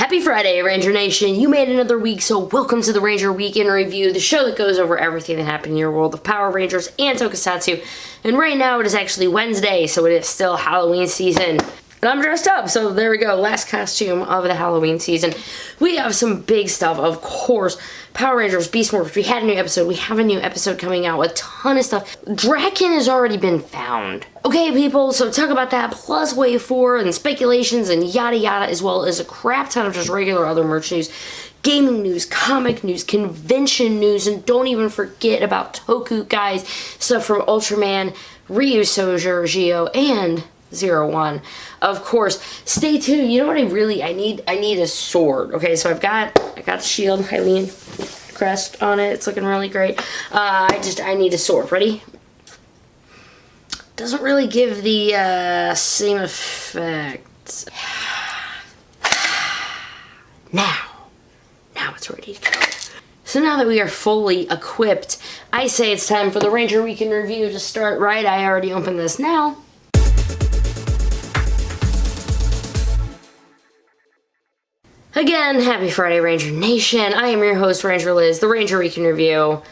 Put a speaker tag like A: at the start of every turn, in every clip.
A: Happy Friday, Ranger Nation. You made another week, so welcome to the Ranger Weekend Review, the show that goes over everything that happened in your world of Power Rangers and Tokusatsu. And right now it is actually Wednesday, so it is still Halloween season. And I'm dressed up, so there we go, last costume of the Halloween season. We have some big stuff, of course. Power Rangers, Beast Morphers, we had a new episode, we have a new episode coming out, a ton of stuff. Draken has already been found. Okay, people, so talk about that, plus Wave 4 and speculations and yada yada, as well as a crap ton of just regular other merch news, gaming news, comic news, convention news, and don't even forget about Toku Geiz, stuff from Ultraman, RyuSoulger, Geo, and 01. Of course, stay tuned. You know what I need a sword. Okay, so I got the shield, Hylian crest on it. It's looking really great. I need a sword. Ready? Doesn't really give the same effect. Now it's ready to go. So now that we are fully equipped, I say it's time for the Ranger Weekend Review to start. Right, I already opened this now. Again, happy Friday, Ranger Nation. I am your host, Ranger Liz, the Ranger Weekend Review.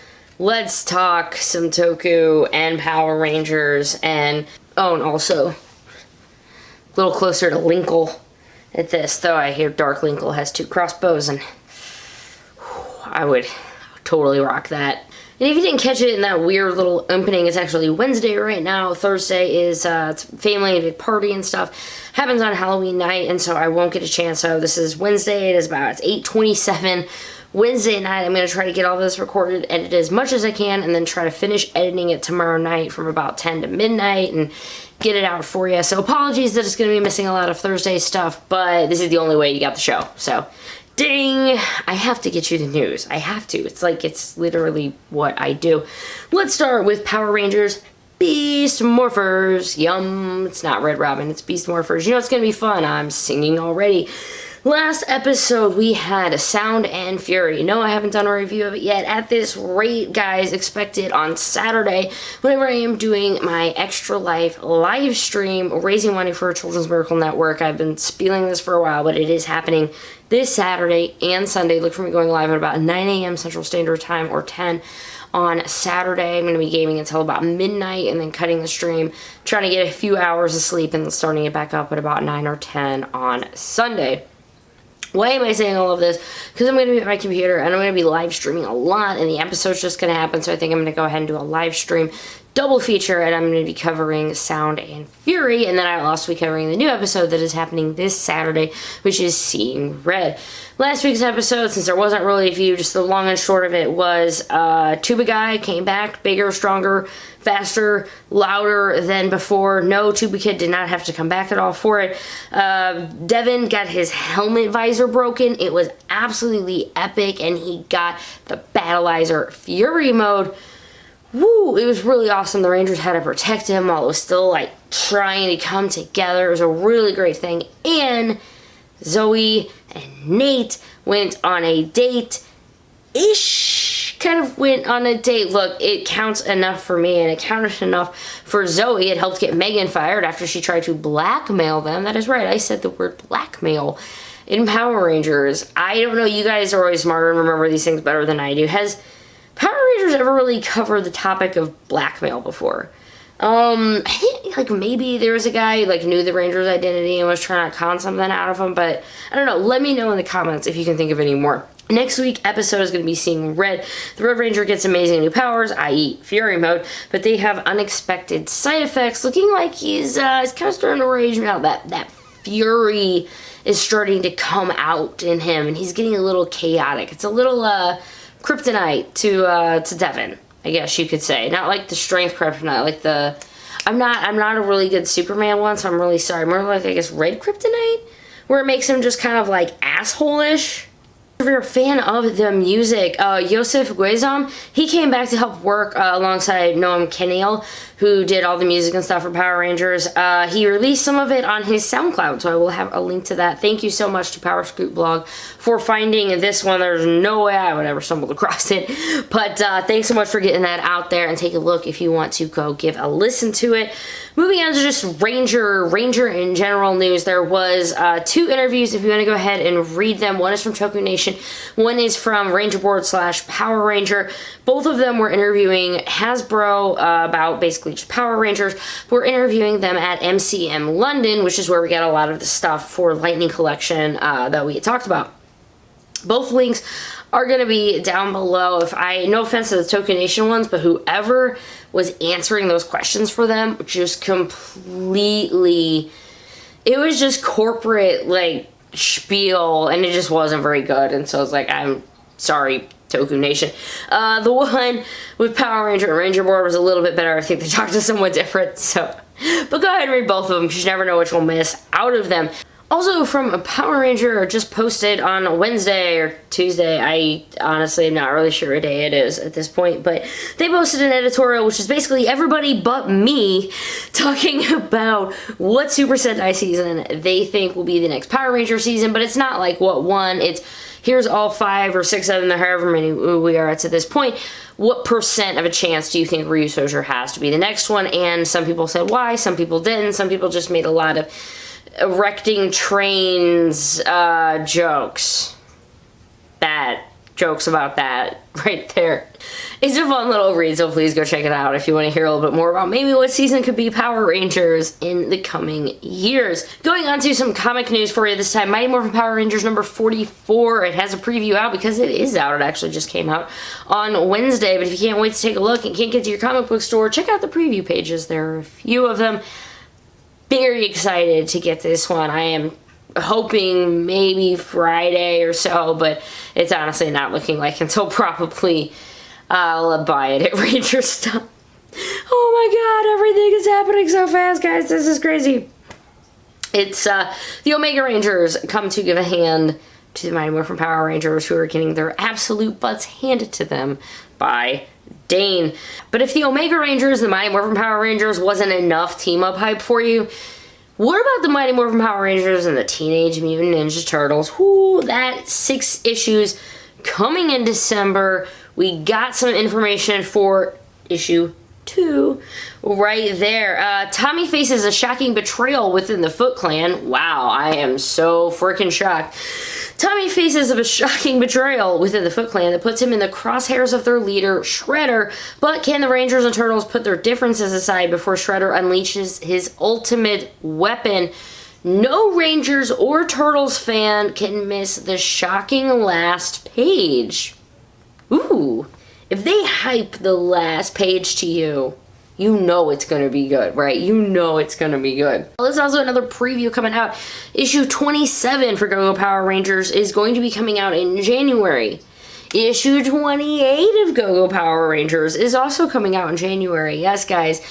A: Let's talk some Toku and Power Rangers, and also a little closer to Linkle at this, though I hear Dark Linkle has 2 crossbows, and I would totally rock that. And if you didn't catch it in that weird little opening, it's actually Wednesday right now. Thursday is it's family and big party and stuff. Happens on Halloween night, and so I won't get a chance. So this is Wednesday. It's 8:27 Wednesday night. I'm going to try to get all this recorded, edit as much as I can, and then try to finish editing it tomorrow night from about 10 to midnight and get it out for you. So apologies that it's going to be missing a lot of Thursday stuff, but this is the only way you got the show. So ding! I have to get you the news. I have to. It's literally what I do. Let's start with Power Rangers Beast Morphers. Yum. It's not Red Robin, it's Beast Morphers. You know it's gonna be fun. I'm singing already. Last episode, we had Sound and Fury. No, I haven't done a review of it yet. At this rate, guys, expect it on Saturday, whenever I am doing my Extra Life live stream, raising money for Children's Miracle Network. I've been spieling this for a while, but it is happening this Saturday and Sunday. Look for me going live at about 9 a.m. Central Standard Time, or 10 on Saturday. I'm going to be gaming until about midnight and then cutting the stream, trying to get a few hours of sleep, and then starting it back up at about 9 or 10 on Sunday. Why am I saying all of this? Because I'm going to be at my computer and I'm going to be live streaming a lot, and the episode's just going to happen, so I think I'm going to go ahead and do a live stream double feature, and I'm going to be covering Sound and Fury, and then I'll also be covering the new episode that is happening this Saturday, which is Seeing Red. Last week's episode, since there wasn't really a view, just the long and short of it was Tuba Guy came back, bigger, stronger, faster, louder than before. No, Tuba Kid did not have to come back at all for it. Devin got his helmet visor broken. It was absolutely epic, and he got the Battleizer Fury mode. Woo! It was really awesome. The Rangers had to protect him while it was still, trying to come together. It was a really great thing. And Zoe and Nate went on a date-ish. Kind of went on a date. Look, it counts enough for me, and it counted enough for Zoe. It helped get Megan fired after she tried to blackmail them. That is right, I said the word blackmail in Power Rangers. I don't know, you guys are always smarter and remember these things better than I do. Has Power Rangers ever really covered the topic of blackmail before? I think, maybe there was a guy who, knew the Rangers' identity and was trying to con something out of them, but I don't know. Let me know in the comments if you can think of any more. Next week episode is going to be Seeing Red. The Red Ranger gets amazing new powers, i.e. Fury mode, but they have unexpected side effects, looking like he's kind of starting to rage now. That Fury is starting to come out in him, and he's getting a little chaotic. It's a little, kryptonite to Devin, I guess you could say. Not like the strength kryptonite, I'm not a really good Superman one, so I'm really sorry. More like, I guess, red kryptonite, where it makes him just kind of asshole-ish. If you're a fan of the music, Yosef Guizom, he came back to help work alongside Noam Kenneal, who did all the music and stuff for Power Rangers. He released some of it on his SoundCloud, so I will have a link to that. Thank you so much to Power Scoop Blog for finding this one. There's no way I would ever stumble across it, but thanks so much for getting that out there, and take a look if you want to go give a listen to it. Moving on to just Ranger in general news, there was 2 interviews if you want to go ahead and read them. One is from Toku Nation, one is from Ranger Board / Power Ranger. Both of them were interviewing Hasbro about basically just Power Rangers. We're interviewing them at MCM London, which is where we get a lot of the stuff for Lightning Collection that we had talked about. Both links are going to be down below. No offense to the Toku Nation ones, but whoever was answering those questions for them just completely, it was just corporate like spiel, and it just wasn't very good. And so I was like, I'm sorry, Toku Nation. The one with Power Ranger and Ranger Board was a little bit better. I think they talked to someone different, so, but go ahead and read both of them because you never know which we'll miss out of them. Also, from a Power Ranger just posted on Wednesday or Tuesday, I honestly am not really sure what day it is at this point, but they posted an editorial which is basically everybody but me talking about what Super Sentai season they think will be the next Power Ranger season, but it's not like what one, it's here's all 5 or 6 of them, however many we are at to this point. What percent of a chance do you think RyuSoulger has to be the next one? And some people said why, some people didn't, some people just made a lot of erecting trains jokes. Jokes about that right there. It's a fun little read, so please go check it out if you want to hear a little bit more about maybe what season could be Power Rangers in the coming years. Going on to some comic news for you this time. Mighty Morphin Power Rangers number 44. It has a preview out because it is out. It actually just came out on Wednesday, but if you can't wait to take a look and can't get to your comic book store, check out the preview pages. There are a few of them. Very excited to get this one. I am hoping maybe Friday or so, but it's honestly not looking like until probably I'll buy it at Ranger Stop. Oh my god, everything is happening so fast, guys. This is crazy. It's the Omega Rangers come to give a hand to the Mighty Morphin Power Rangers, who are getting their absolute butts handed to them by Dane. But if the Omega Rangers, the Mighty Morphin Power Rangers wasn't enough team-up hype for you, what about the Mighty Morphin Power Rangers and the Teenage Mutant Ninja Turtles? Whoo, that 6 issues coming in December. We got some information for issue 2 right there. Tommy faces a shocking betrayal within the Foot Clan. Wow, I am so freaking shocked. Tommy faces a shocking betrayal within the Foot Clan that puts him in the crosshairs of their leader, Shredder. But can the Rangers and Turtles put their differences aside before Shredder unleashes his ultimate weapon? No Rangers or Turtles fan can miss the shocking last page. Ooh. If they hype the last page to you, you know it's going to be good, right? You know it's going to be good. There's also another preview coming out. Issue 27 for Go-Go Power Rangers is going to be coming out in January. Issue 28 of Go-Go Power Rangers is also coming out in January. Yes, guys.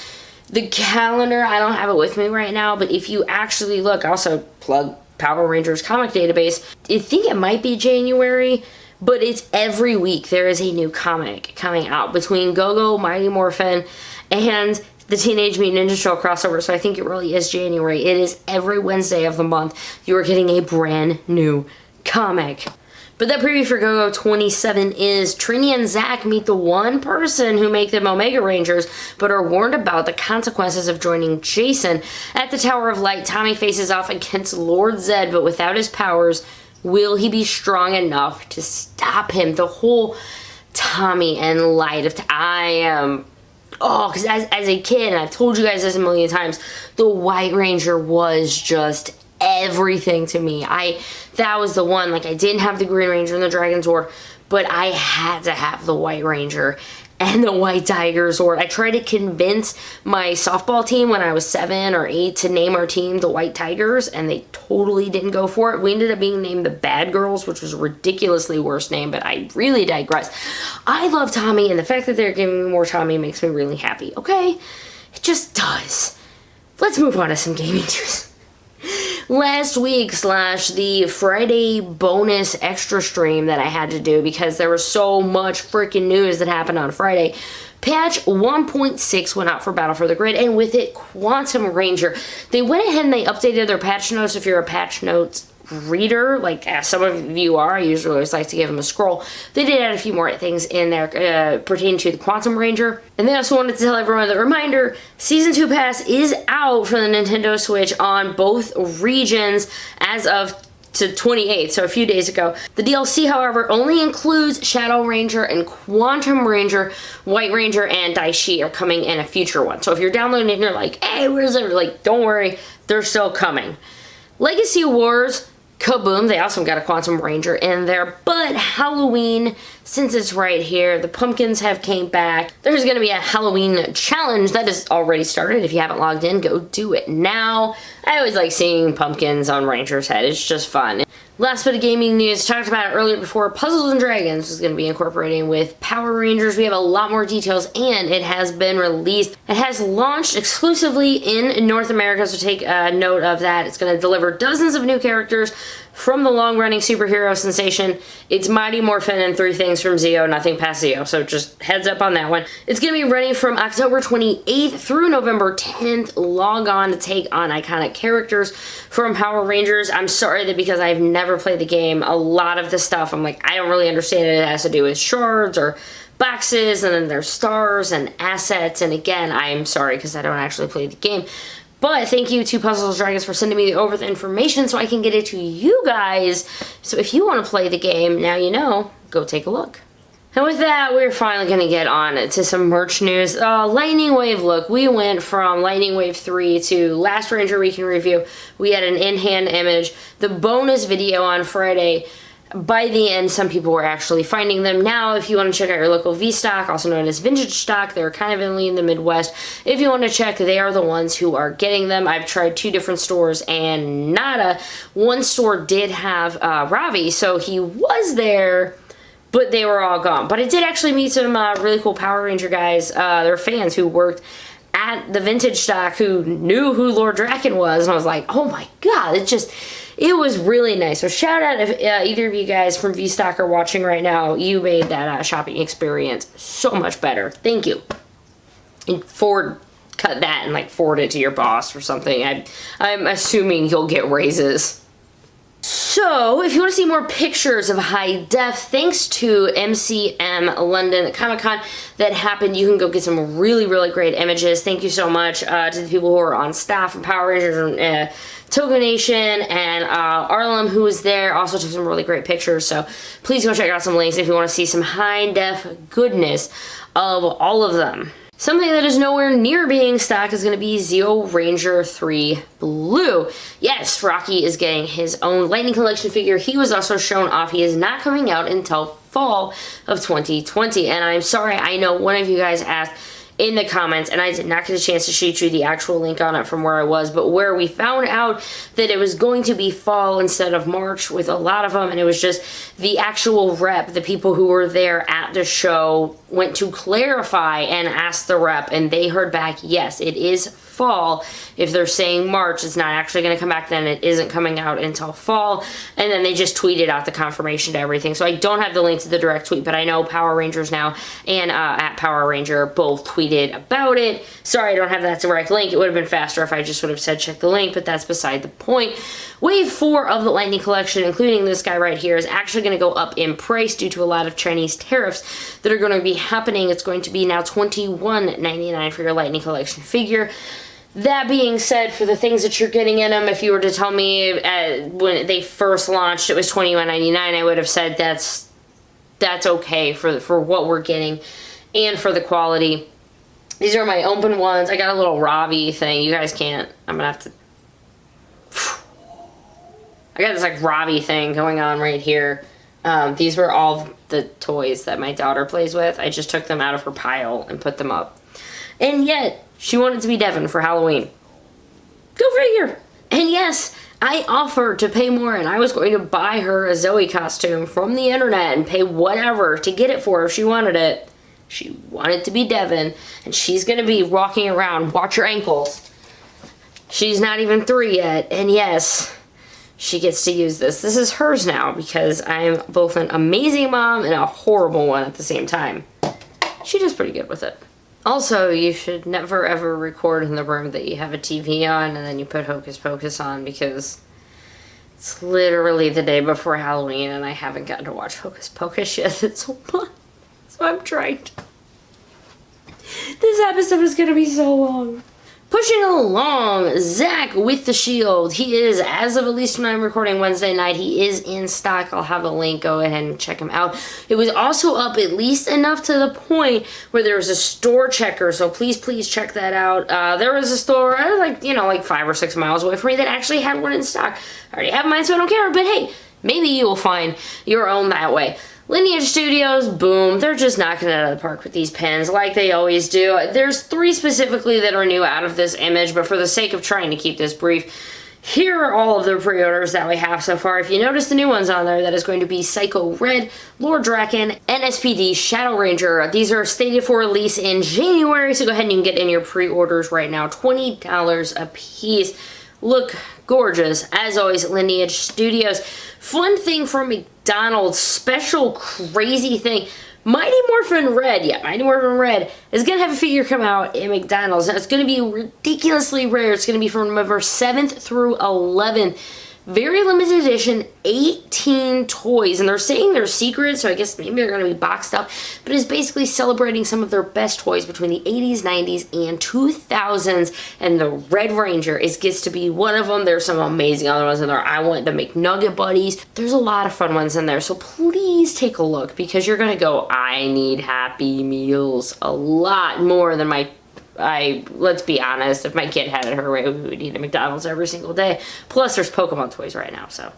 A: The calendar, I don't have it with me right now, but if you actually look, also plug Power Rangers comic database, I think it might be January, but it's every week there is a new comic coming out between Go-Go, Mighty Morphin, and the Teenage Mutant Ninja Turtle crossover, so I think it really is January. It is every Wednesday of the month. You are getting a brand new comic. But that preview for Go-Go 27 is Trini and Zack meet the one person who make them Omega Rangers, but are warned about the consequences of joining Jason. At the Tower of Light, Tommy faces off against Lord Zed, but without his powers, will he be strong enough to stop him? The whole Tommy and Light of I am... Oh, because as a kid, and I've told you guys this a million times, the White Ranger was just everything to me. That was the one. Like, I didn't have the Green Ranger and the Dragon Zord, but I had to have the White Ranger and the White Tiger Zord. I tried to convince my softball team when I was 7 or 8 to name our team the White Tigers, and they totally didn't go for it. We ended up being named the Bad Girls, which was a ridiculously worse name, but I really digress. I love Tommy, and the fact that they're giving me more Tommy makes me really happy, okay? It just does. Let's move on to some gaming news. Last week / the Friday bonus extra stream that I had to do because there was so much freaking news that happened on Friday. Patch 1.6 went out for Battle for the Grid, and with it, Quantum Ranger. They went ahead and they updated their patch notes. If you're a patch notes reader, like as some of you are. I usually always like to give them a scroll. They did add a few more things in there pertaining to the Quantum Ranger. And they also wanted to tell everyone the reminder, Season 2 Pass is out for the Nintendo Switch on both regions as of to 28th, so a few days ago. The DLC, however, only includes Shadow Ranger and Quantum Ranger. White Ranger and Daishi are coming in a future one. So if you're downloading it and you're like, hey, where's it? Like, don't worry, they're still coming. Legacy Wars, kaboom, they also got a Quantum Ranger in there, but Halloween, since it's right here, the pumpkins have came back. There's going to be a Halloween challenge that has already started. If you haven't logged in, go do it now. I always like seeing pumpkins on Ranger's head. It's just fun. Last bit of gaming news, talked about it earlier before, Puzzles and Dragons is going to be incorporating with Power Rangers. We have a lot more details, and it has been released. It has launched exclusively in North America, so take note of that. It's going to deliver dozens of new characters from the long-running superhero sensation. It's Mighty Morphin and 3 things from Zeo, nothing past Zeo, so just heads up on that one. It's going to be running from October 28th through November 10th. Log on to take on iconic characters from Power Rangers. I'm sorry that because I've never played the game, a lot of the stuff, I'm like, I don't really understand it. It has to do with shards or boxes, and then there's stars and assets, and again, I'm sorry because I don't actually play the game. But thank you to Puzzles Dragons for sending me over the information so I can get it to you guys. So if you want to play the game, now you know, go take a look. And with that, we're finally going to get on to some merch news. Lightning Wave, look, we went from Lightning Wave 3 to Last Ranger Week in Review. We had an in-hand image. The bonus video on Friday, by the end, some people were actually finding them. Now, if you want to check out your local V-Stock, also known as Vintage Stock, they're kind of only in the Midwest. If you want to check, they are the ones who are getting them. I've tried 2 different stores and nada. One store did have Ravi, so he was there, but they were all gone. But I did actually meet some really cool Power Ranger guys. They're fans who worked at the Vintage Stock who knew who Lord Draken was, and I was like, oh my god, it was really nice. So shout out if either of you guys from V-Stock are watching right now. You made that shopping experience so much better. Thank you. And cut that and like forward it to your boss or something. I'm assuming you'll get raises. So, if you want to see more pictures of high def, thanks to MCM London Comic-Con that happened, you can go get some really, really great images. Thank you so much to the people who are on staff from Power Rangers and Togo Nation, and Arlem, who was there, also took some really great pictures. So, please go check out some links if you want to see some high def goodness of all of them. Something that is nowhere near being stock is going to be Zeo Ranger 3 Blue. Yes, Rocky is getting his own Lightning Collection figure. He was also shown off. He is not coming out until fall of 2020. And I'm sorry, I know one of you guys asked in the comments, and I did not get a chance to shoot you the actual link on it from where I was, but where we found out that it was going to be fall instead of March with a lot of them, and it was just the actual rep, the people who were there at the show went to clarify and asked the rep, and they heard back, yes, it is fall. If they're saying March, it's not actually going to come back then. It isn't coming out until fall. And then they just tweeted out the confirmation to everything. So I don't have the link to the direct tweet, but I know Power Rangers Now and at Power Ranger both tweeted about it. Sorry, I don't have that direct link. It would have been faster if I just would have said check the link, but that's beside the point. Wave 4 of the Lightning Collection, including this guy right here, is actually going to go up in price due to a lot of Chinese tariffs that are going to be happening. It's going to be now $21.99 for your Lightning Collection figure. That being said, for the things that you're getting in them, if you were to tell me when they first launched it was $21.99, I would have said that's okay for what we're getting and for the quality. These are my open ones. I got a little Ravi thing. You guys can't. I'm gonna have to. I got this like Ravi thing going on right here. These were all the toys that my daughter plays with. I just took them out of her pile and put them up. And yet, she wanted to be Devin for Halloween. Go figure. And yes, I offered to pay more, and I was going to buy her a Zoe costume from the internet and pay whatever to get it for her if she wanted it. She wanted to be Devin, and she's going to be walking around. Watch your ankles. She's not even 3 yet, and yes, she gets to use this. This is hers now because I'm both an amazing mom and a horrible one at the same time. She does pretty good with it. Also, you should never ever record in the room that you have a TV on and then you put Hocus Pocus on because It's literally the day before Halloween, and I haven't gotten to watch Hocus Pocus yet this whole month. So I'm trying to. This episode is gonna be so long. Pushing along, Zach with the Shield. He is, as of at least when I'm recording Wednesday night, he is in stock. I'll have a link. Go ahead and check him out. It was also up at least enough to the point where there was a store checker, so please check that out. There was a store, like 5 or 6 miles away from me that actually had one in stock. I already have mine, so I don't care, but hey, maybe you will find your own that way. Lineague Studios, boom, they're just knocking it out of the park with these pens like they always do. There's 3 specifically that are new out of this image, but for the sake of trying to keep this brief, here are all of the pre-orders that we have so far. If you notice the new ones on there, that is going to be Psycho Red, Lord Draken, NSPD, Shadow Ranger. These are slated for release in January, so go ahead and you can get in your pre-orders right now. $20 a piece. Look gorgeous, as always, Lineague Studios. Fun thing from McDonald's, special crazy thing. Mighty Morphin Red, Mighty Morphin Red is going to have a figure come out in McDonald's. Now, it's going to be ridiculously rare. It's going to be from November 7th through 11th. Very limited edition, 18 toys, and they're saying they're secret, so I guess maybe they're going to be boxed up, but it's basically celebrating some of their best toys between the 80s, 90s, and 2000s, and the Red Ranger gets to be one of them. There's some amazing other ones in there. I want the McNugget Buddies. There's a lot of fun ones in there, so please take a look, because you're going to go, I need Happy Meals a lot more than let's be honest, if my kid had it her way, we would eat at McDonald's every single day. Plus, there's Pokemon toys right now, so.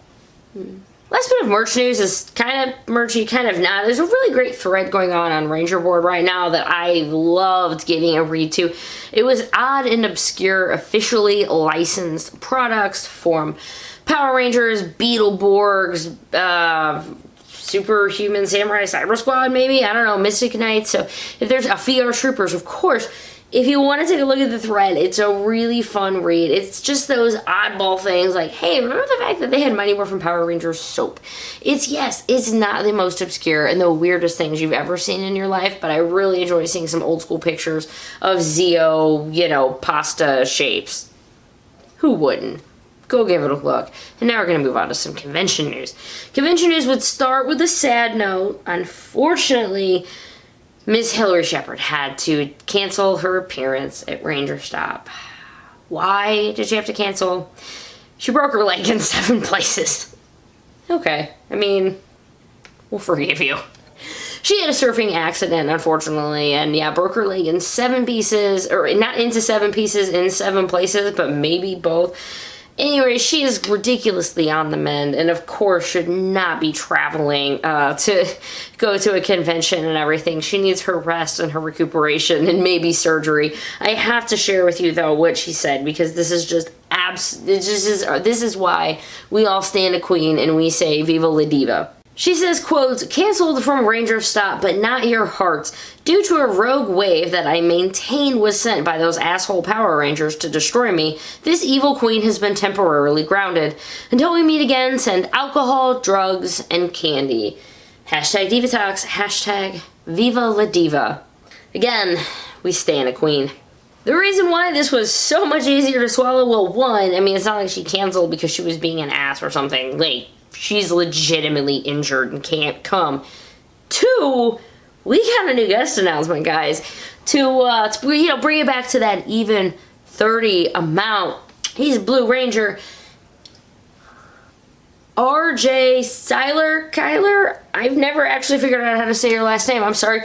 A: Last bit of merch news is kind of merchy, kind of not. There's a really great thread going on Ranger Board right now that I loved giving a read to. It was odd and obscure, officially licensed products from Power Rangers, Beetleborgs, Superhuman Samurai Cyber Squad, maybe? I don't know, Mystic Knights. So if there's VR Troopers, of course. If you want to take a look at the thread, it's a really fun read. It's just those oddball things like, hey, remember the fact that they had Mighty Morphin Power Rangers soap? It's not the most obscure and the weirdest things you've ever seen in your life, but I really enjoy seeing some old school pictures of Zeo, pasta shapes. Who wouldn't? Go give it a look. And now we're going to move on to some convention news. Convention news would start with a sad note. Unfortunately, Miss Hillary Shepard had to cancel her appearance at Ranger Stop. Why did she have to cancel? She broke her leg in 7 places. Okay, I mean, we'll forgive you. She had a surfing accident, unfortunately, and broke her leg in 7 pieces, or not into 7 pieces, in 7 places, but maybe both. Anyway, she is ridiculously on the mend, and of course should not be traveling to go to a convention and everything. She needs her rest and her recuperation and maybe surgery. I have to share with you, though, what she said, because this is just this is why we all stand a queen and we say Viva la Diva. She says, quote, canceled from Ranger Stop, but not your hearts. Due to a rogue wave that I maintain was sent by those asshole Power Rangers to destroy me, this evil queen has been temporarily grounded. Until we meet again, send alcohol, drugs, and candy. Hashtag Divatox, hashtag Viva la Diva. Again, we stand a queen. The reason why this was so much easier to swallow, well, 1, I mean, it's not like she canceled because she was being an ass or something. Like, she's legitimately injured and can't come. 2, we got a new guest announcement, guys, to bring it back to that even 30 amount. He's Blue Ranger. RJ Cyler? I've never actually figured out how to say your last name. I'm sorry.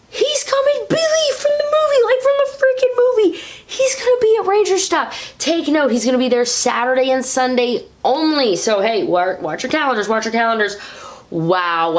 A: He's coming, Billy, from the movie, like from the freaking movie. He's going to be at Ranger Stop. Take note, he's going to be there Saturday and Sunday only. So, hey, watch your calendars, Wow.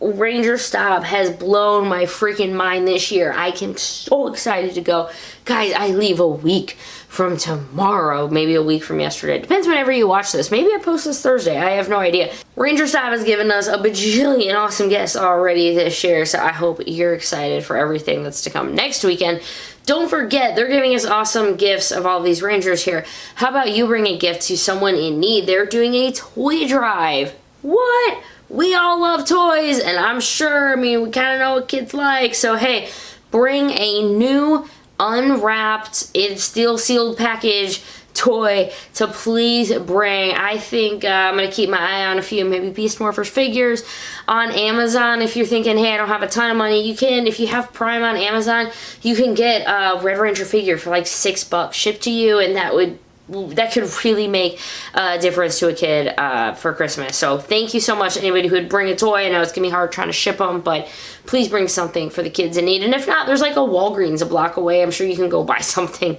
A: Ranger Stop has blown my freaking mind this year. I am so excited to go. Guys, I leave a week from tomorrow, maybe a week from yesterday. Depends whenever you watch this. Maybe I post this Thursday. I have no idea. Ranger Stop has given us a bajillion awesome guests already this year, so I hope you're excited for everything that's to come next weekend. Don't forget, they're giving us awesome gifts of all these Rangers here. How about you bring a gift to someone in need? They're doing a toy drive. What? We all love toys, and I'm sure, we kind of know what kids like. So, hey, bring a new, unwrapped, it's still sealed package Toei to please bring. I think I'm going to keep my eye on a few maybe Beast Morphers figures on Amazon. If you're thinking, hey, I don't have a ton of money, you can, if you have Prime on Amazon, you can get a Red Ranger figure for like $6 shipped to you, and that could really make a difference to a kid for Christmas. So thank you so much to anybody who would bring a toy. I know it's gonna be hard trying to ship them, but please bring something for the kids in need. And if not, there's like a Walgreens a block away. I'm sure you can go buy something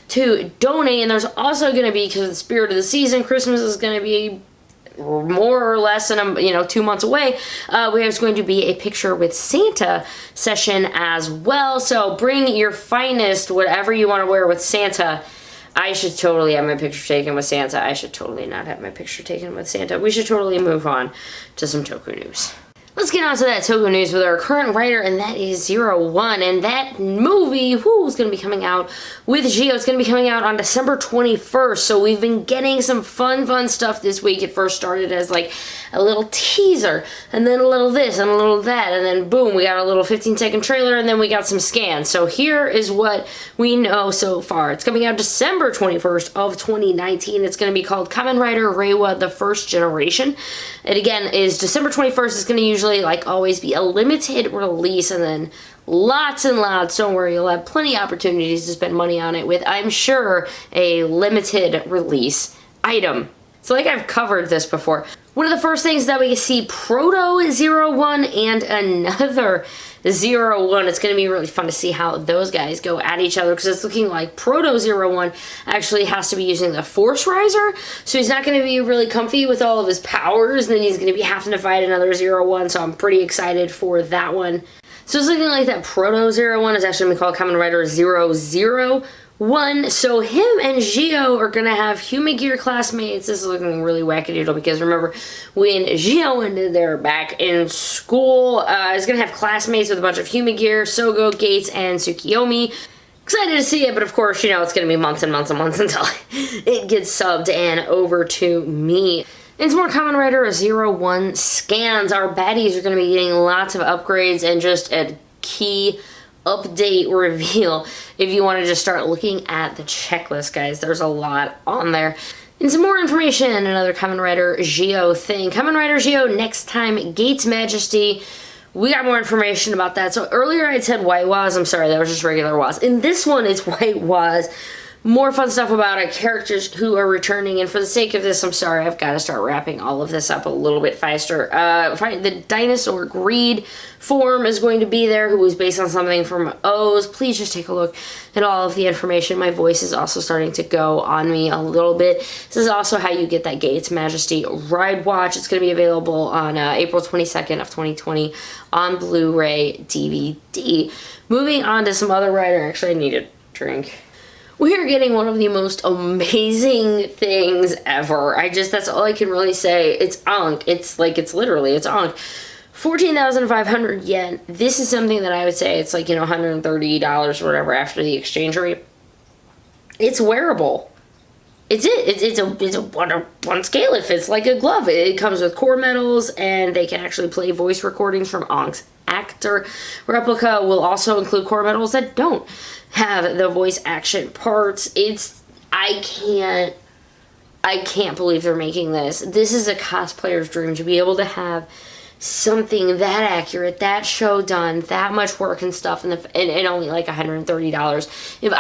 A: to donate. And there's also gonna be, because of the spirit of the season, Christmas is gonna be more or less than 2 months away. There's going to be a picture with Santa session as well. So bring your finest, whatever you want to wear with Santa. I should totally have my picture taken with Santa. I should totally not have my picture taken with Santa. We should totally move on to some Toku news. Let's get on to that Toku news with our current writer, and that is 01. And that movie, is going to be coming out with Geo. It's going to be coming out on December 21st. So we've been getting some fun stuff this week. It first started as like a little teaser, and then a little this, and a little that, and then boom, we got a little 15-second trailer, and then we got some scans. So here is what we know so far. It's coming out December 21st of 2019. It's going to be called Kamen Rider Reiwa, the First Generation. It again is December 21st. It's going to usually, like always, be a limited release, and then lots and lots, don't worry, you'll have plenty of opportunities to spend money on it with, I'm sure, a limited release item. So like I've covered this before. One of the first things that we see Proto 01 and another 01. It's going to be really fun to see how those guys go at each other, because it's looking like Proto 01 actually has to be using the Force Riser, so he's not going to be really comfy with all of his powers, and then he's going to be having to fight another 01, so I'm pretty excited for that one. So it's looking like that Proto 01 is actually going to be called Kamen Rider 001. So him and Geo are going to have Humagear classmates. This is looking really wackadoodle, because remember when Geo ended there back in school, he's going to have classmates with a bunch of Humagear, Sogo, Gates, and Tsukiyomi. Excited to see it, but of course, it's going to be months and months and months until it gets subbed and over to me. And some more Kamen Rider 01 scans. Our baddies are going to be getting lots of upgrades and just a key update reveal. If you want to just start looking at the checklist, guys, there's a lot on there. And some more information, another Kamen Rider Geo thing. Kamen Rider Geo, next time, Gates Majesty. We got more information about that. So earlier I said White Waz. I'm sorry, that was just regular Waz. In this one, it's White Waz. More fun stuff about it, characters who are returning, and for the sake of this, I'm sorry, I've got to start wrapping all of this up a little bit faster. The dinosaur Greed form is going to be there, who was based on something from O's. Please just take a look at all of the information. My voice is also starting to go on me a little bit. This is also how you get that Gates Majesty Ride Watch. It's going to be available on April 22nd of 2020 on Blu-ray DVD. Moving on to some other writer. Actually, I need a drink. We are getting one of the most amazing things ever. that's all I can really say. It's Ankh. It's Ankh. 14,500 yen. This is something that I would say it's like, $130 or whatever after the exchange rate. It's wearable. It's a one scale. It fits like a glove. It comes with core metals, and they can actually play voice recordings from Ankh's actor. Replica will also include core metals that don't have the voice action parts. I can't believe they're making this. This is a cosplayer's dream, to be able to have something that accurate, that show done, that much work and stuff, and only like $130. If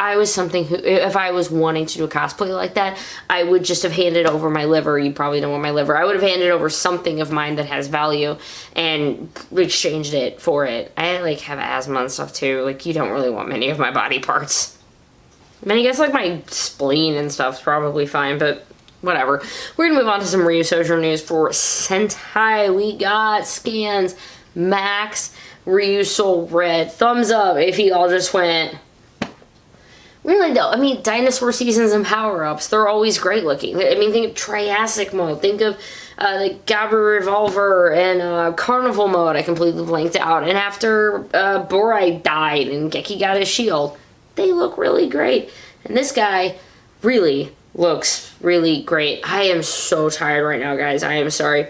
A: I was wanting to do a cosplay like that, I would just have handed over my liver. You probably don't want my liver. I would have handed over something of mine that has value and exchanged it for it. I have asthma and stuff too. You don't really want many of my body parts. I mean, I guess my spleen and stuff's probably fine, but whatever. We're gonna move on to some RyuSoulger news for Sentai. We got scans, Max, RyuSoul Red. Thumbs up if you all just went. Really though, I mean, dinosaur seasons and power-ups, they're always great looking. I mean, think of Triassic mode, think of the Gabu Revolver and Carnival mode. I completely blanked out. And after Borai died and Geki got his shield, they look really great. And this guy really looks really great. I am so tired right now, guys. I am sorry.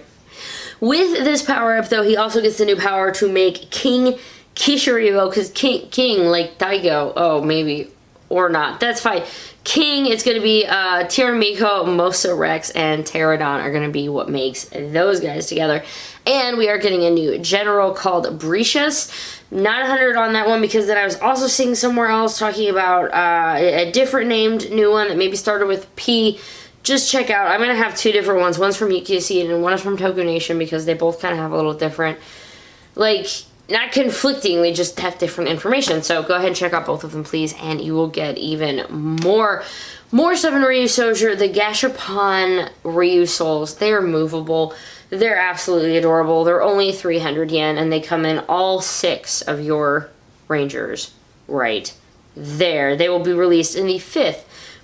A: With this power-up, though, he also gets the new power to make King Kishiryu, because King like Daigo. Oh, maybe. or not. That's fine. King, it's going to be Tyrannico, Mosa Rex, and Pterodon are going to be what makes those guys together. And we are getting a new general called Bricious. Not 100 on that one because then I was also seeing somewhere else talking about a different named new one that maybe started with P. Just check out. I'm going to have two different ones. One's from UKC and one is from Toku Nation because they both kind of have a little different, like, not conflicting, they just have different information. So go ahead and check out both of them, please, and you will get even more stuff in RyuSoulger. The Gashapon RyuSouls, they are movable. They're absolutely adorable. They're only 300 yen, and they come in all 6 of your Rangers right there. They will be released in the 5th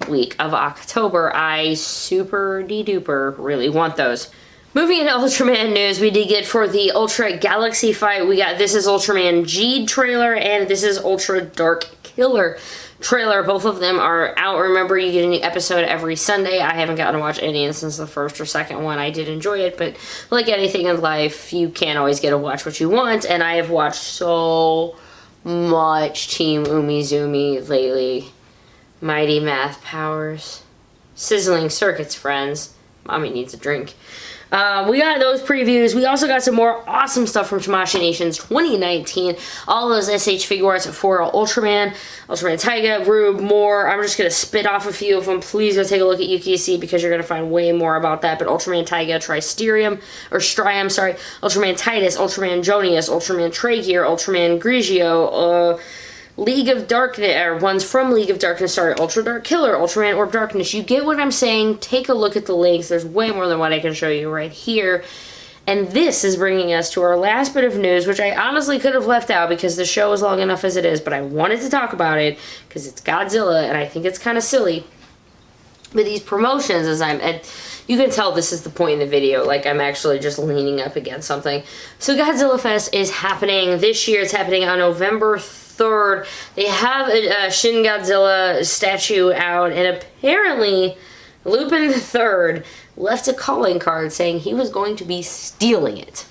A: week of October. I super-de-duper really want those. Moving into Ultraman news, we did get for the Ultra Galaxy fight, we got This Is Ultraman G trailer and This Is Ultra Dark Killer trailer. Both of them are out. Remember, you get a new episode every Sunday. I haven't gotten to watch any since the first or second one. I did enjoy it, but like anything in life, you can't always get to watch what you want, and I have watched so much Team Umizoomi lately. Mighty math powers. Sizzling circuits, friends. Mommy needs a drink. We got those previews. We also got some more awesome stuff from Tamashii Nations 2019. All those SH figure arts for Ultraman, Ultraman Taiga, Rube, more. I'm just going to spit off a few of them. Please go take a look at UKC because you're going to find way more about that. But Ultraman Taiga, Strium, Ultraman Titus, Ultraman Jonius, Ultraman Tragear, Ultraman Grigio, League of Darkness, or ones from League of Darkness, Ultra Dark Killer, Ultraman Orb Darkness. You get what I'm saying. Take a look at the links. There's way more than what I can show you right here. And this is bringing us to our last bit of news, which I honestly could have left out because the show is long enough as it is, but I wanted to talk about it because it's Godzilla, and I think it's kind of silly. But these promotions, you can tell this is the point in the video, like I'm actually just leaning up against something. So Godzilla Fest is happening this year. It's happening on November 3rd. They have a Shin Godzilla statue out, and apparently Lupin III left a calling card saying he was going to be stealing it.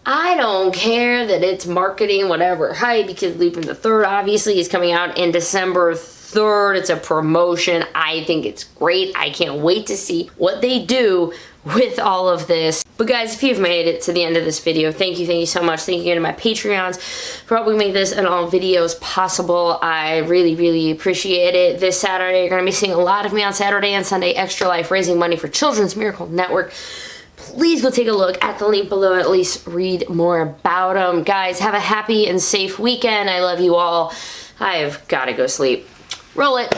A: I don't care that it's marketing, whatever, hype, because Lupin III obviously is coming out in December 3rd. It's a promotion. I think it's great. I can't wait to see what they do with all of this. But guys, if you've made it to the end of this video, thank you so much. Thank you again to my Patreons for helping make this and all videos possible. I really appreciate it. This Saturday, you're going to be seeing a lot of me on Saturday and Sunday, Extra Life, raising money for Children's Miracle Network. Please go take a look at the link below and at least read more about them. Guys, have a happy and safe weekend. I love you all. I've got to go sleep. Roll it.